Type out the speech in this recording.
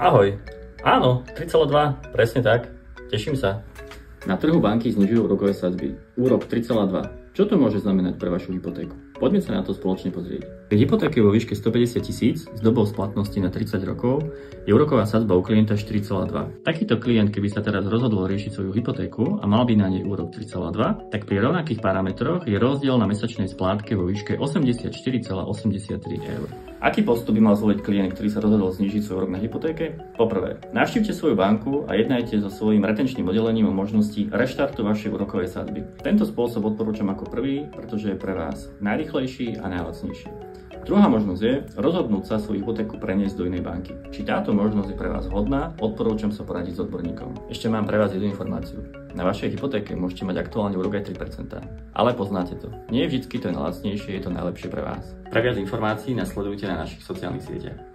Ahoj. Áno, 3,2, presne tak. Teším sa. Na trhu banky znižujú úrokové sadzby. Úrok 3,2. Čo to môže znamenať pre vašu hypotéku? Poďme sa na to spoločne pozrieť. Pri hypotéke vo výške 150 000 s dobou splatnosti na 30 rokov je úroková sadzba u klienta 4,2. Takýto klient, keby sa teraz rozhodol riešiť svoju hypotéku a mal by na nej úrok 3,2, tak pri rovnakých parametroch je rozdiel na mesačnej splátke vo výške 84,83 eur. Aký postup by mal zvoliť klient, ktorý sa rozhodol znížiť svoj úrok na hypotéke? Poprvé, navštívte svoju banku a jednajte so svojím retenčným oddelením o možnosti reštartu vašej úrokovej sadzby. Tento spôsob odporúčam ako prvý, pretože je pre vás najrýchlejší a najlacnejší. Druhá možnosť je rozhodnúť sa svoju hypotéku preniesť do inej banky. Či táto možnosť je pre vás vhodná, odporúčam sa poradiť s odborníkom. Ešte mám pre vás jednu informáciu. Na vašej hypotéke môžete mať aktuálne úrok aj 3%. Ale poznáte to. Nie vždycky to je najlacnejšie, je to najlepšie pre vás. Pre viac informácií nasledujte na našich sociálnych sieťach.